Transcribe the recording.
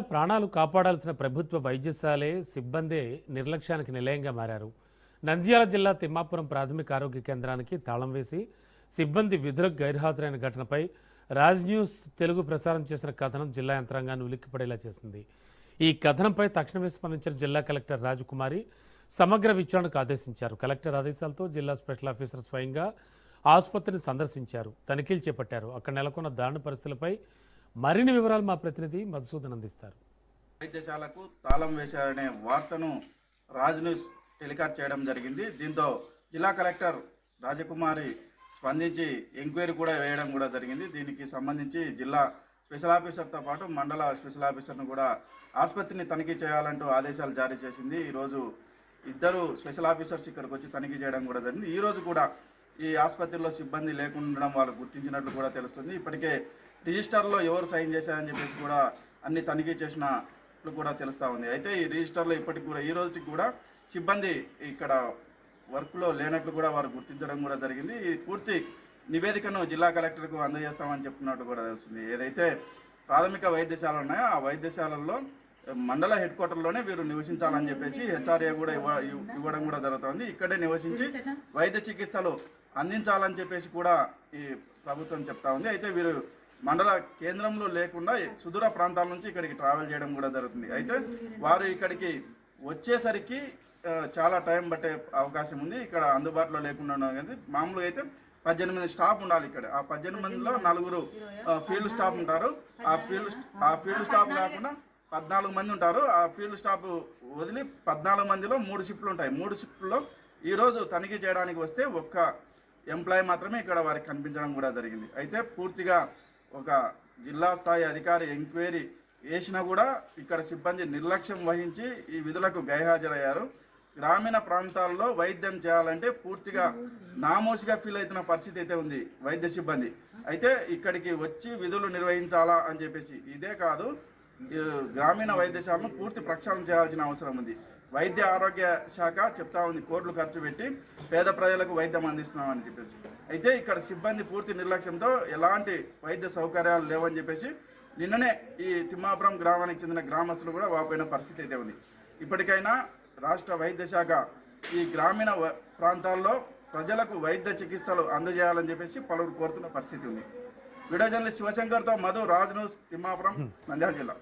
ప్రాణాలు కాపాడాల్సిన ప్రభుత్వ వైద్యశాలే సిబ్బంది నిర్లక్ష్యానికి నిలయంగా మారారు. నంద్యాల జిల్లా తిమ్మాపురం ప్రాథమిక ఆరోగ్య కేంద్రానికి తాళం వేసి సిబ్బంది విధులకు గైర్హాజరైన ఘటనపై రాజ్ న్యూస్ తెలుగు ప్రసారం చేసిన కథనం జిల్లా యంత్రాంగాన్ని ఉలిక్కిపడేలా చేసింది. ఈ కథనంపై తక్షణమే స్పందించిన జిల్లా కలెక్టర్ రాజకుమారి సమగ్ర విచారణకు ఆదేశించారు. కలెక్టర్ ఆదేశాలతో జిల్లా స్పెషల్ ఆఫీసర్ స్వయంగా ఆసుపత్రిని సందర్శించారు, తనిఖీలు చేపట్టారు. అక్కడ నెలకొన్న దారుణ పరిస్థితులపై మరిన్ని వివరాలు మా ప్రతినిధి మధుసూదన్ అందిస్తారు. వైద్యశాలకు తాళం వేశారనే వార్తను రాజ్ న్యూస్ టెలికాస్ట్ చేయడం జరిగింది. దీంతో జిల్లా కలెక్టర్ రాజకుమారి స్పందించి ఎంక్వైరీ కూడా వేయడం కూడా జరిగింది. దీనికి సంబంధించి జిల్లా స్పెషల్ ఆఫీసర్తో పాటు మండల స్పెషల్ ఆఫీసర్ను కూడా ఆసుపత్రిని తనిఖీ చేయాలంటూ ఆదేశాలు జారీ చేసింది. ఈరోజు ఇద్దరు స్పెషల్ ఆఫీసర్స్ ఇక్కడికి వచ్చి తనిఖీ చేయడం కూడా జరిగింది. ఈరోజు కూడా ఈ ఆసుపత్రిలో సిబ్బంది లేకుండా వాళ్ళు గుర్తించినట్లు కూడా తెలుస్తుంది. ఇప్పటికే రిజిస్టర్లో ఎవరు సైన్ చేశారని చెప్పేసి కూడా అన్ని తనిఖీ చేసినట్లు కూడా తెలుస్తూ ఉంది. అయితే ఈ రిజిస్టర్లో ఇప్పటికి కూడా ఈ రోజుకి కూడా సిబ్బంది ఇక్కడ వర్క్లో లేనట్లు కూడా వారు గుర్తించడం కూడా జరిగింది. ఈ పూర్తి నివేదికను జిల్లా కలెక్టర్కు అందజేస్తామని చెప్తున్నట్టు కూడా తెలుస్తుంది. ఏదైతే ప్రాథమిక వైద్యశాలలు ఉన్నాయో ఆ వైద్యశాలల్లో మండల హెడ్ క్వార్టర్లోనే వీరు నివసించాలని చెప్పేసి హెచ్ఆర్ఏ కూడా ఇవ్వడం కూడా జరుగుతుంది. ఇక్కడే నివసించి వైద్య చికిత్సలు అందించాలని చెప్పేసి కూడా ఈ ప్రభుత్వం చెప్తా ఉంది. అయితే వీరు మండల కేంద్రంలో లేకుండా సుదూర ప్రాంతాల నుంచి ఇక్కడికి ట్రావెల్ చేయడం కూడా జరుగుతుంది. అయితే వారు ఇక్కడికి వచ్చేసరికి చాలా టైం పట్టే అవకాశం ఉంది. ఇక్కడ అందుబాటులో లేకుండా ఉన్నది. మామూలుగా అయితే 18 స్టాఫ్ ఉండాలి. ఇక్కడ ఆ 18 మందిలో 4 ఫీల్డ్ స్టాఫ్ ఉంటారు. ఆ ఫీల్డ్ స్టాఫ్ కాకుండా 14 మంది ఉంటారు. ఆ ఫీల్డ్ స్టాఫ్ వదిలి 14 మందిలో 3 షిఫ్ట్లు ఉంటాయి. 3 షిఫ్ట్లో ఈరోజు తనిఖీ చేయడానికి వస్తే ఒక్క ఎంప్లాయీ మాత్రమే ఇక్కడ వారికి కనిపించడం కూడా జరిగింది. అయితే పూర్తిగా ఒక జిల్లా స్థాయి అధికారి ఎంక్వైరీ వేసినా కూడా ఇక్కడ సిబ్బంది నిర్లక్ష్యం వహించి ఈ విధులకు గైహాజరయ్యారు. గ్రామీణ ప్రాంతాల్లో వైద్యం చేయాలంటే పూర్తిగా నామోషిగా ఫీల్ అవుతున్న పరిస్థితి అయితే ఉంది వైద్య సిబ్బంది. అయితే ఇక్కడికి వచ్చి విధులు నిర్వహించాలా అని చెప్పేసి ఇదే కాదు, గ్రామీణ వైద్యశాలను పూర్తి ప్రక్షాళన చేయాల్సిన అవసరం ఉంది. వైద్య ఆరోగ్య శాఖ చెప్తా ఉంది కోట్లు ఖర్చు పెట్టి పేద ప్రజలకు వైద్యం అందిస్తున్నామని చెప్పేసి. అయితే ఇక్కడ సిబ్బంది పూర్తి నిర్లక్ష్యంతో ఎలాంటి వైద్య సౌకర్యాలు లేవని చెప్పేసి నిన్ననే ఈ తిమ్మాపురం గ్రామానికి చెందిన గ్రామస్తులు కూడా వాపోయిన పరిస్థితి అయితే ఉంది. ఇప్పటికైనా రాష్ట్ర వైద్య శాఖ ఈ గ్రామీణ ప్రాంతాల్లో ప్రజలకు వైద్య చికిత్సలు అందజేయాలని చెప్పేసి పలువురు కోరుతున్న పరిస్థితి ఉంది. వీడియో జర్నలిస్ట్ శివశంకర్తో మధు, రాజ్ న్యూస్, తిమ్మాపురం, నంద్యాల జిల్లా.